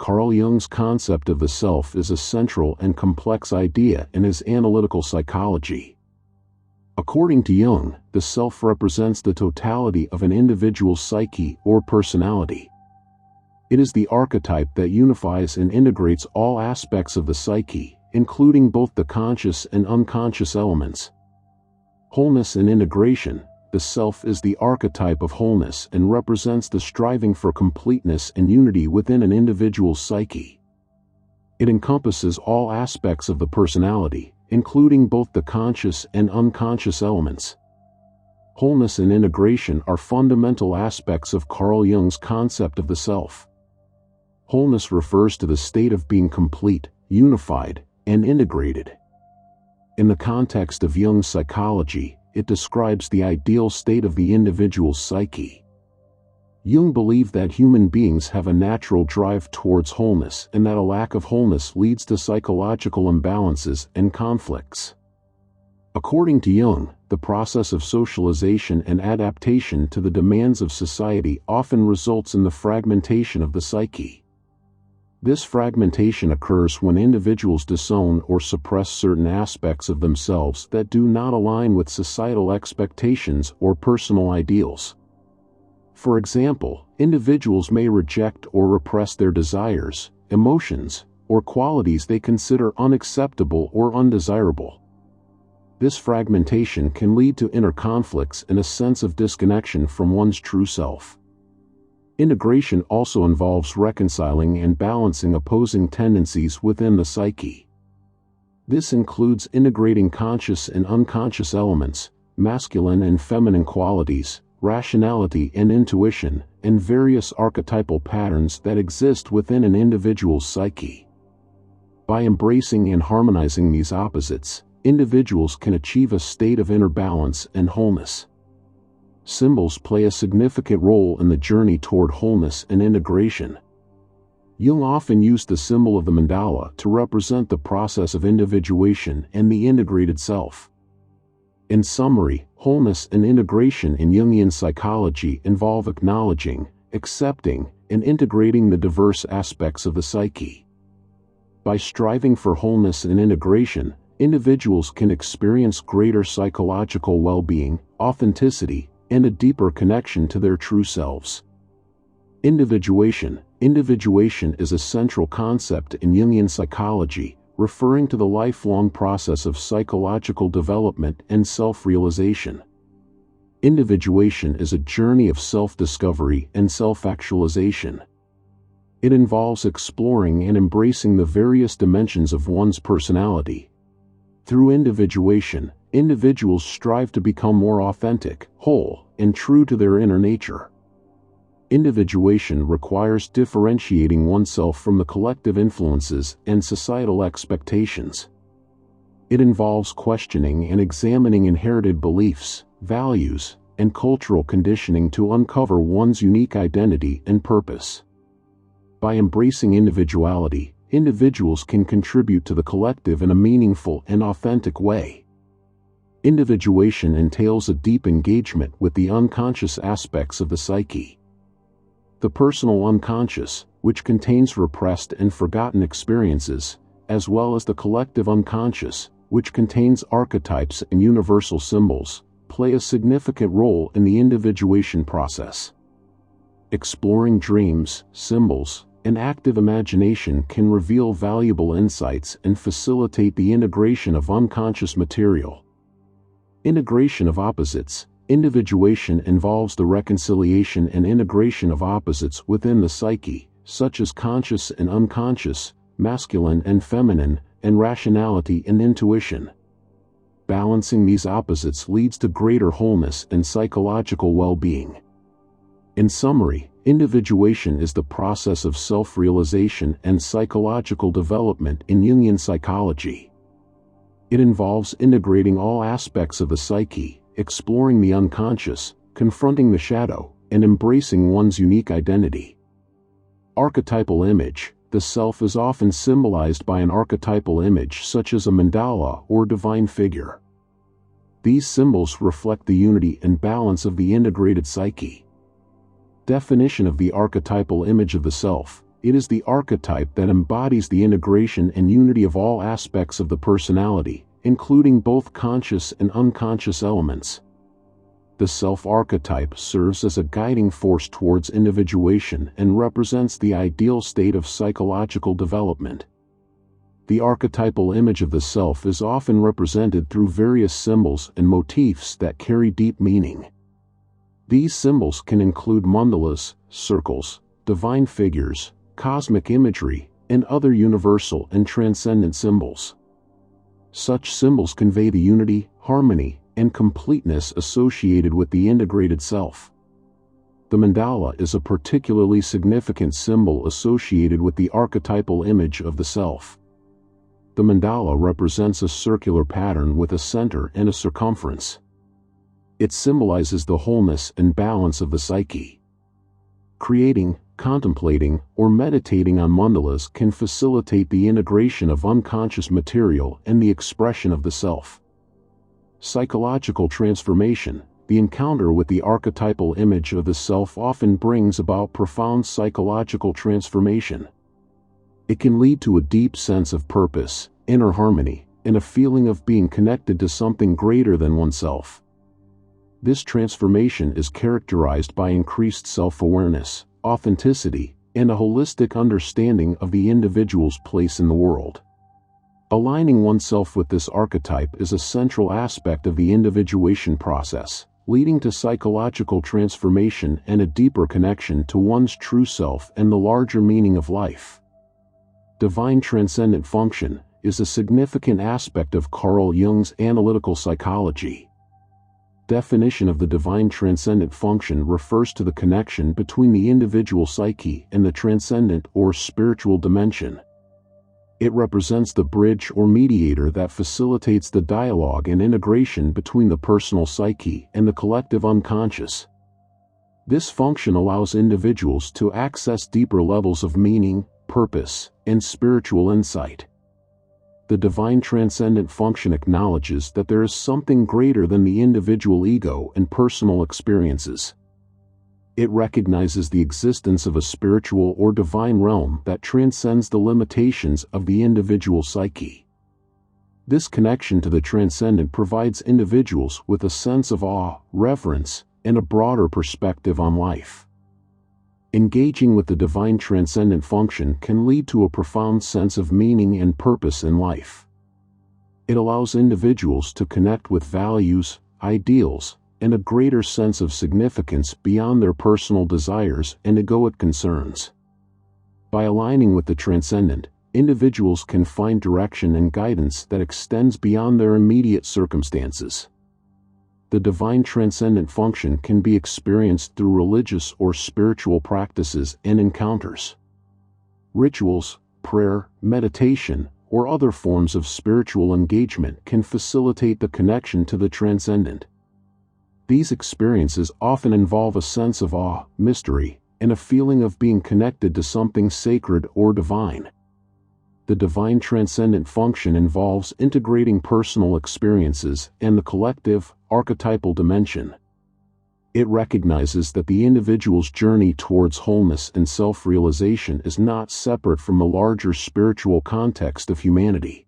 Carl Jung's concept of the self is a central and complex idea in his analytical psychology. According to Jung, the self represents the totality of an individual's psyche or personality. It is the archetype that unifies and integrates all aspects of the psyche, including both the conscious and unconscious elements. Wholeness and integration. The self is the archetype of wholeness and represents the striving for completeness and unity within an individual's psyche. It encompasses all aspects of the personality, including both the conscious and unconscious elements. Wholeness and integration are fundamental aspects of Carl Jung's concept of the self. Wholeness refers to the state of being complete, unified, and integrated. In the context of Jung's psychology, it describes the ideal state of the individual's psyche. Jung believed that human beings have a natural drive towards wholeness and that a lack of wholeness leads to psychological imbalances and conflicts. According to Jung, the process of socialization and adaptation to the demands of society often results in the fragmentation of the psyche. This fragmentation occurs when individuals disown or suppress certain aspects of themselves that do not align with societal expectations or personal ideals. For example, individuals may reject or repress their desires, emotions, or qualities they consider unacceptable or undesirable. This fragmentation can lead to inner conflicts and a sense of disconnection from one's true self. Integration also involves reconciling and balancing opposing tendencies within the psyche. This includes integrating conscious and unconscious elements, masculine and feminine qualities, rationality and intuition, and various archetypal patterns that exist within an individual's psyche. By embracing and harmonizing these opposites, individuals can achieve a state of inner balance and wholeness. Symbols play a significant role in the journey toward wholeness and integration. Jung often used the symbol of the mandala to represent the process of individuation and the integrated self. In summary, wholeness and integration in Jungian psychology involve acknowledging, accepting, and integrating the diverse aspects of the psyche. By striving for wholeness and integration, individuals can experience greater psychological well-being, authenticity, and a deeper connection to their true selves. Individuation. Individuation is a central concept in Jungian psychology, referring to the lifelong process of psychological development and self-realization. Individuation is a journey of self-discovery and self-actualization. It involves exploring and embracing the various dimensions of one's personality. Through individuation, individuals strive to become more authentic, whole, and true to their inner nature. Individuation requires differentiating oneself from the collective influences and societal expectations. It involves questioning and examining inherited beliefs, values, and cultural conditioning to uncover one's unique identity and purpose. By embracing individuality, individuals can contribute to the collective in a meaningful and authentic way. Individuation entails a deep engagement with the unconscious aspects of the psyche. The personal unconscious, which contains repressed and forgotten experiences, as well as the collective unconscious, which contains archetypes and universal symbols, play a significant role in the individuation process. Exploring dreams, symbols, and active imagination can reveal valuable insights and facilitate the integration of unconscious material. Integration of opposites. Individuation involves the reconciliation and integration of opposites within the psyche, such as conscious and unconscious, masculine and feminine, and rationality and intuition. Balancing these opposites leads to greater wholeness and psychological well-being. In summary, individuation is the process of self-realization and psychological development in Jungian psychology. It involves integrating all aspects of the psyche, exploring the unconscious, confronting the shadow, and embracing one's unique identity. Archetypal image. The self is often symbolized by an archetypal image such as a mandala or divine figure. These symbols reflect the unity and balance of the integrated psyche. Definition of the archetypal image of the self. it is the archetype that embodies the integration and unity of all aspects of the personality, including both conscious and unconscious elements. The self-archetype serves as a guiding force towards individuation and represents the ideal state of psychological development. The archetypal image of the self is often represented through various symbols and motifs that carry deep meaning. These symbols can include mandalas, circles, divine figures, cosmic imagery, and other universal and transcendent symbols. Such symbols convey the unity, harmony, and completeness associated with the integrated self. The mandala is a particularly significant symbol associated with the archetypal image of the self. The mandala represents a circular pattern with a center and a circumference. It symbolizes the wholeness and balance of the psyche. Creating, contemplating, or meditating on mandalas can facilitate the integration of unconscious material and the expression of the self. Psychological transformation. The encounter with the archetypal image of the self often brings about profound psychological transformation. It can lead to a deep sense of purpose, inner harmony, and a feeling of being connected to something greater than oneself. This transformation is characterized by increased self-awareness, authenticity, and a holistic understanding of the individual's place in the world. Aligning oneself with this archetype is a central aspect of the individuation process, leading to psychological transformation and a deeper connection to one's true self and the larger meaning of life. Divine transcendent function is a significant aspect of Carl Jung's analytical psychology. Definition of the divine transcendent function refers to the connection between the individual psyche and the transcendent or spiritual dimension. It represents the bridge or mediator that facilitates the dialogue and integration between the personal psyche and the collective unconscious. This function allows individuals to access deeper levels of meaning, purpose, and spiritual insight. The divine transcendent function acknowledges that there is something greater than the individual ego and personal experiences. It recognizes the existence of a spiritual or divine realm that transcends the limitations of the individual psyche. This connection to the transcendent provides individuals with a sense of awe, reverence, and a broader perspective on life. Engaging with the divine transcendent function can lead to a profound sense of meaning and purpose in life. It allows individuals to connect with values, ideals, and a greater sense of significance beyond their personal desires and egoic concerns. By aligning with the transcendent, individuals can find direction and guidance that extends beyond their immediate circumstances. The divine transcendent function can be experienced through religious or spiritual practices and encounters. Rituals, prayer, meditation, or other forms of spiritual engagement can facilitate the connection to the transcendent. These experiences often involve a sense of awe, mystery, and a feeling of being connected to something sacred or divine. The divine transcendent function involves integrating personal experiences and the collective, archetypal dimension. It recognizes that the individual's journey towards wholeness and self-realization is not separate from the larger spiritual context of humanity.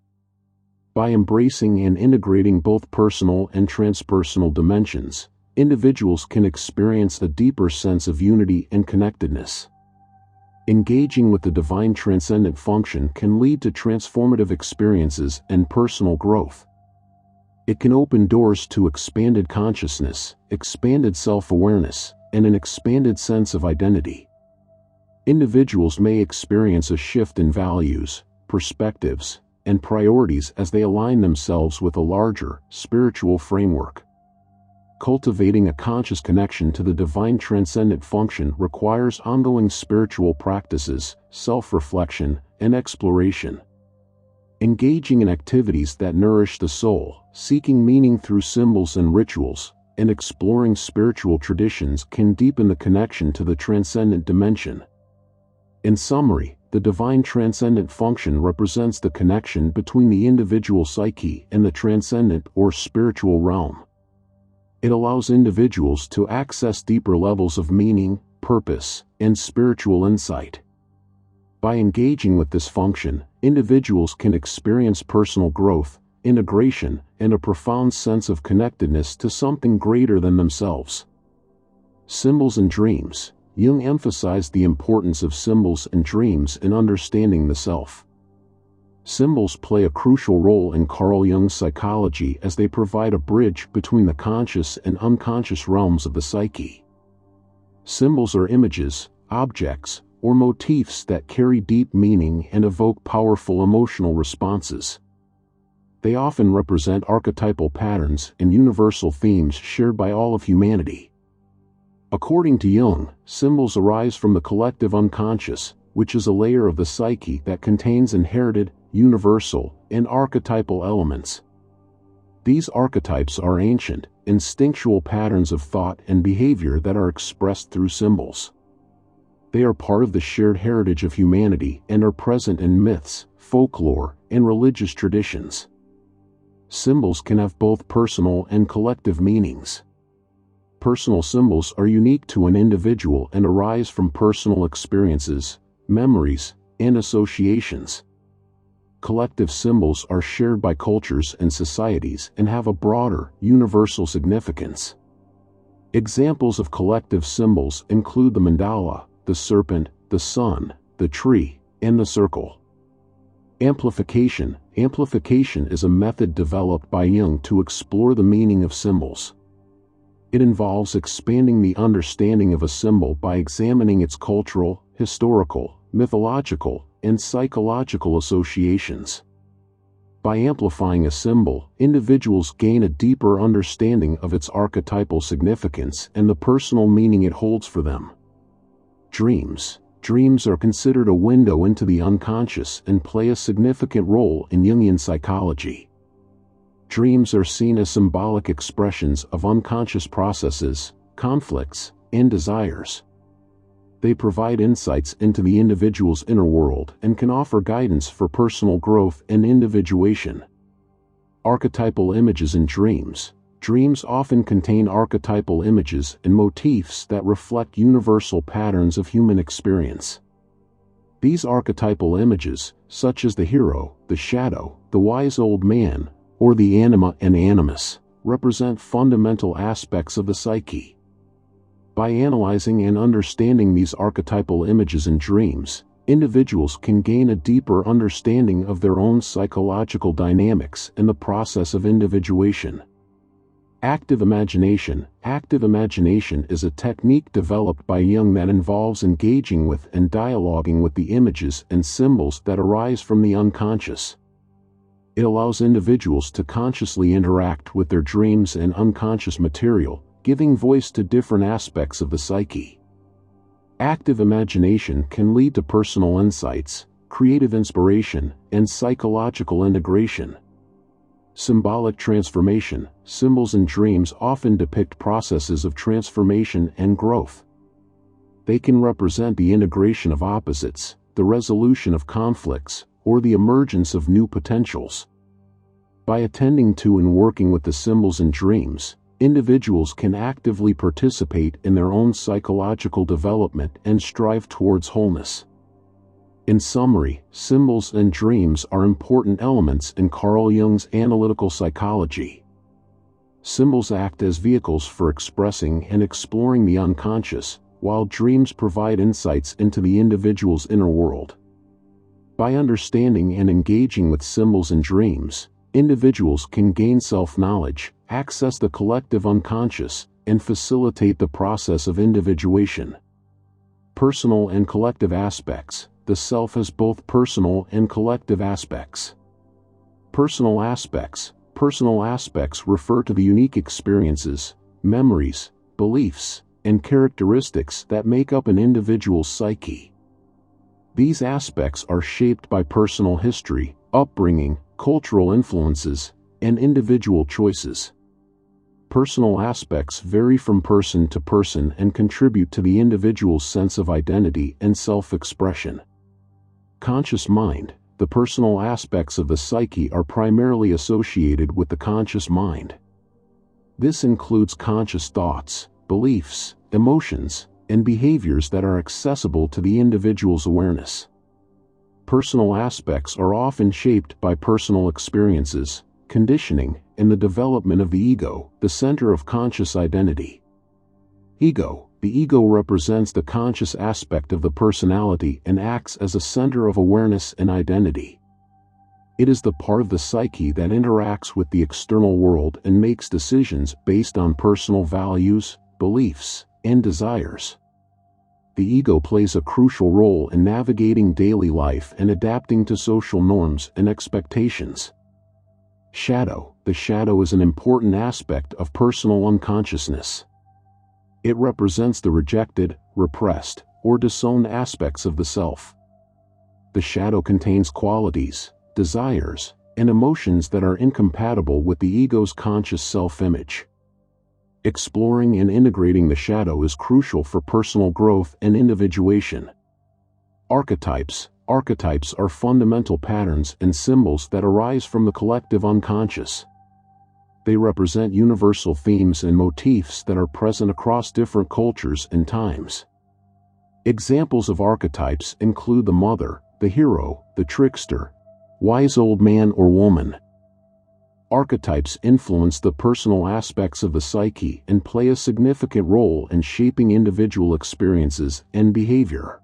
By embracing and integrating both personal and transpersonal dimensions, individuals can experience a deeper sense of unity and connectedness. Engaging with the divine transcendent function can lead to transformative experiences and personal growth. It can open doors to expanded consciousness, expanded self-awareness, and an expanded sense of identity. Individuals may experience a shift in values, perspectives, and priorities as they align themselves with a larger, spiritual framework. Cultivating a conscious connection to the divine transcendent function requires ongoing spiritual practices, self-reflection, and exploration. Engaging in activities that nourish the soul, seeking meaning through symbols and rituals, and exploring spiritual traditions can deepen the connection to the transcendent dimension. In summary, the divine transcendent function represents the connection between the individual psyche and the transcendent or spiritual realm. It allows individuals to access deeper levels of meaning, purpose, and spiritual insight. By engaging with this function, individuals can experience personal growth, integration, and a profound sense of connectedness to something greater than themselves. Symbols and dreams. Jung emphasized the importance of symbols and dreams in understanding the self. Symbols play a crucial role in Carl Jung's psychology as they provide a bridge between the conscious and unconscious realms of the psyche. Symbols are images, objects, or motifs that carry deep meaning and evoke powerful emotional responses. They often represent archetypal patterns and universal themes shared by all of humanity. According to Jung, symbols arise from the collective unconscious, which is a layer of the psyche that contains inherited, universal, and archetypal elements. These archetypes are ancient, instinctual patterns of thought and behavior that are expressed through symbols. They are part of the shared heritage of humanity and are present in myths, folklore, and religious traditions. Symbols can have both personal and collective meanings. Personal symbols are unique to an individual and arise from personal experiences, memories, and associations. Collective symbols are shared by cultures and societies and have a broader, universal significance. Examples of collective symbols include the mandala, the serpent, the sun, the tree, and the circle. Amplification. Amplification is a method developed by Jung to explore the meaning of symbols. It involves expanding the understanding of a symbol by examining its cultural, historical, mythological, and psychological associations. By amplifying a symbol, individuals gain a deeper understanding of its archetypal significance and the personal meaning it holds for them. Dreams. Dreams are considered a window into the unconscious and play a significant role in Jungian psychology. Dreams are seen as symbolic expressions of unconscious processes, conflicts, and desires. They provide insights into the individual's inner world and can offer guidance for personal growth and individuation. Archetypal images in dreams. Dreams often contain archetypal images and motifs that reflect universal patterns of human experience. These archetypal images, such as the hero, the shadow, the wise old man, or the anima and animus, represent fundamental aspects of the psyche. By analyzing and understanding these archetypal images in dreams, individuals can gain a deeper understanding of their own psychological dynamics in the process of individuation. Active imagination. Active imagination is a technique developed by Jung that involves engaging with and dialoguing with the images and symbols that arise from the unconscious. It allows individuals to consciously interact with their dreams and unconscious material, giving voice to different aspects of the psyche. Active imagination can lead to personal insights, creative inspiration, and psychological integration. Symbolic transformation. Symbols in dreams often depict processes of transformation and growth. They can represent the integration of opposites, the resolution of conflicts, or the emergence of new potentials. By attending to and working with the symbols in dreams, individuals can actively participate in their own psychological development and strive towards wholeness. In summary, symbols and dreams are important elements in Carl Jung's analytical psychology. Symbols act as vehicles for expressing and exploring the unconscious, while dreams provide insights into the individual's inner world. By understanding and engaging with symbols and dreams, individuals can gain self-knowledge, access the collective unconscious, and facilitate the process of individuation. Personal and collective aspects. The self has both personal and collective aspects. Personal aspects. Personal aspects refer to the unique experiences, memories, beliefs, and characteristics that make up an individual's psyche. These aspects are shaped by personal history, upbringing, cultural influences, and individual choices. Personal aspects vary from person to person and contribute to the individual's sense of identity and self-expression. Conscious mind. The personal aspects of the psyche are primarily associated with the conscious mind. This includes conscious thoughts, beliefs, emotions, and behaviors that are accessible to the individual's awareness. personal aspects are often shaped by personal experiences, conditioning, and the development of the ego, the center of conscious identity. Ego. The ego represents the conscious aspect of the personality and acts as a center of awareness and identity. It is the part of the psyche that interacts with the external world and makes decisions based on personal values, beliefs, and desires. The ego plays a crucial role in navigating daily life and adapting to social norms and expectations. Shadow. The shadow is an important aspect of personal unconsciousness. It represents the rejected, repressed, or disowned aspects of the self. The shadow contains qualities, desires, and emotions that are incompatible with the ego's conscious self-image. Exploring and integrating the shadow is crucial for personal growth and individuation. Archetypes. Archetypes are fundamental patterns and symbols that arise from the collective unconscious. They represent universal themes and motifs that are present across different cultures and times. Examples of archetypes include the mother, the hero, the trickster, wise old man or woman. Archetypes influence the personal aspects of the psyche and play a significant role in shaping individual experiences and behavior.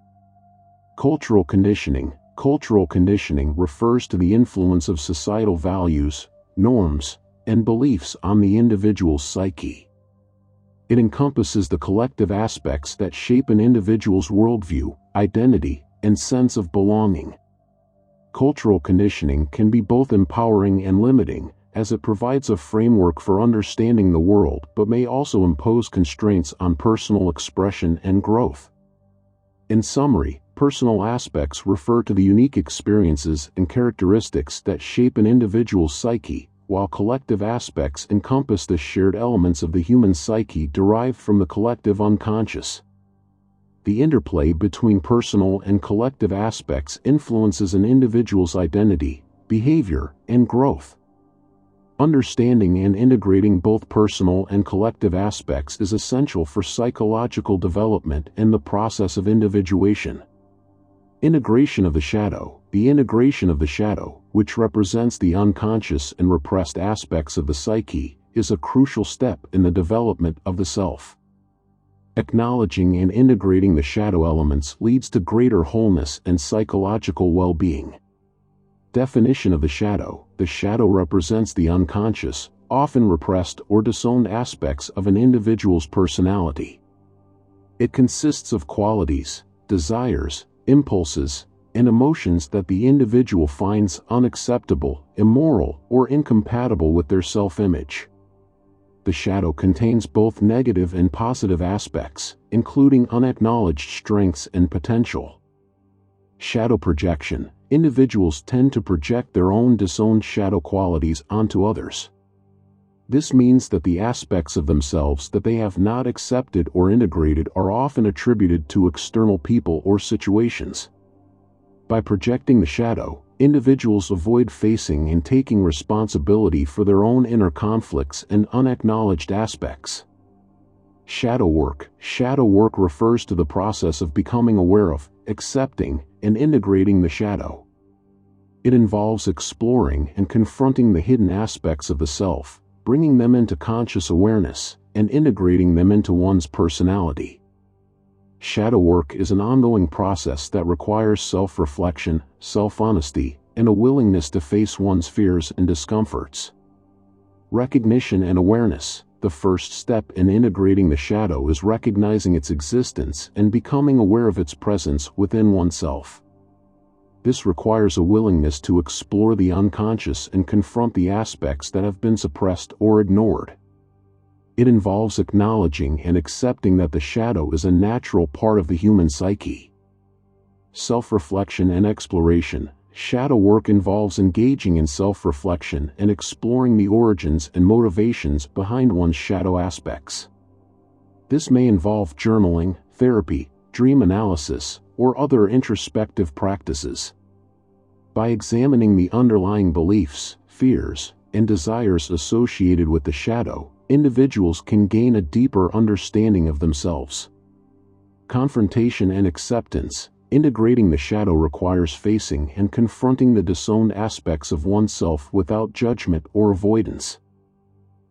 Cultural conditioning. Cultural conditioning refers to the influence of societal values, norms, and beliefs on the individual's psyche. It encompasses the collective aspects that shape an individual's worldview, identity, and sense of belonging. Cultural conditioning can be both empowering and limiting, as it provides a framework for understanding the world but may also impose constraints on personal expression and growth. In summary, personal aspects refer to the unique experiences and characteristics that shape an individual's psyche, while collective aspects encompass the shared elements of the human psyche derived from the collective unconscious. The interplay between personal and collective aspects influences an individual's identity, behavior, and growth. Understanding and integrating both personal and collective aspects is essential for psychological development and the process of individuation. Integration of the shadow. The integration of the shadow, which represents the unconscious and repressed aspects of the psyche, is a crucial step in the development of the self. Acknowledging and integrating the shadow elements leads to greater wholeness and psychological well-being. Definition of the shadow. The shadow represents the unconscious, often repressed or disowned aspects of an individual's personality. It consists of qualities, desires, impulses, and emotions that the individual finds unacceptable, immoral, or incompatible with their self-image. The shadow contains both negative and positive aspects, including unacknowledged strengths and potential. Shadow projection. Individuals tend to project their own disowned shadow qualities onto others. This means that the aspects of themselves that they have not accepted or integrated are often attributed to external people or situations. By projecting the shadow, individuals avoid facing and taking responsibility for their own inner conflicts and unacknowledged aspects. Shadow work. Shadow work refers to the process of becoming aware of, accepting, and integrating the shadow. It involves exploring and confronting the hidden aspects of the self, bringing them into conscious awareness, and integrating them into one's personality. Shadow work is an ongoing process that requires self-reflection, self-honesty, and a willingness to face one's fears and discomforts. Recognition and awareness. The first step in integrating the shadow is recognizing its existence and becoming aware of its presence within oneself. This requires a willingness to explore the unconscious and confront the aspects that have been suppressed or ignored. It involves acknowledging and accepting that the shadow is a natural part of the human psyche. Self-reflection and exploration. Shadow work involves engaging in self-reflection and exploring the origins and motivations behind one's shadow aspects. This may involve journaling, therapy, dream analysis, or other introspective practices. By examining the underlying beliefs, fears, and desires associated with the shadow, individuals can gain a deeper understanding of themselves. Confrontation and acceptance. integrating the shadow requires facing and confronting the disowned aspects of oneself without judgment or avoidance.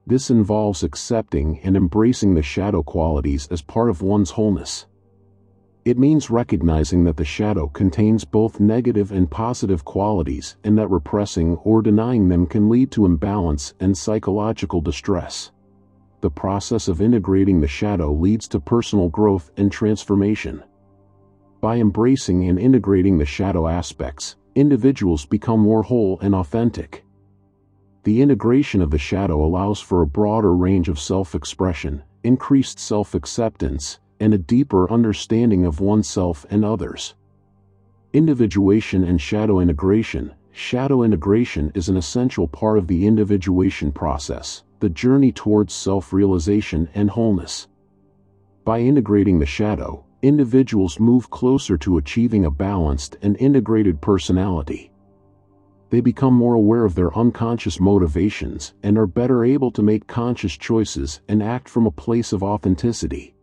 This involves accepting and embracing the shadow qualities as part of one's wholeness. It means recognizing that the shadow contains both negative and positive qualities and that repressing or denying them can lead to imbalance and psychological distress. The process of integrating the shadow leads to personal growth and transformation. By embracing and integrating the shadow aspects, individuals become more whole and authentic. The integration of the shadow allows for a broader range of self-expression, increased self-acceptance, and a deeper understanding of oneself and others. Individuation and shadow integration. Shadow integration is an essential part of the individuation process, the journey towards self-realization and wholeness. By integrating the shadow, individuals move closer to achieving a balanced and integrated personality. They become more aware of their unconscious motivations and are better able to make conscious choices and act from a place of authenticity.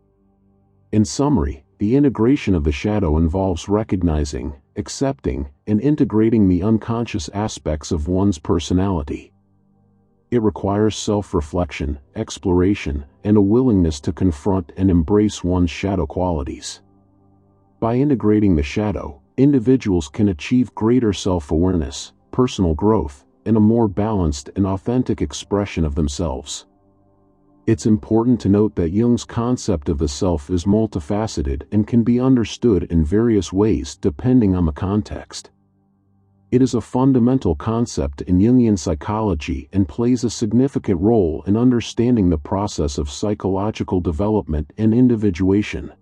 In summary, the integration of the shadow involves recognizing, accepting, and integrating the unconscious aspects of one's personality. It requires self-reflection, exploration, and a willingness to confront and embrace one's shadow qualities. By integrating the shadow, individuals can achieve greater self-awareness, personal growth, and a more balanced and authentic expression of themselves. It's important to note that Jung's concept of the self is multifaceted and can be understood in various ways depending on the context. It is a fundamental concept in Jungian psychology and plays a significant role in understanding the process of psychological development and individuation.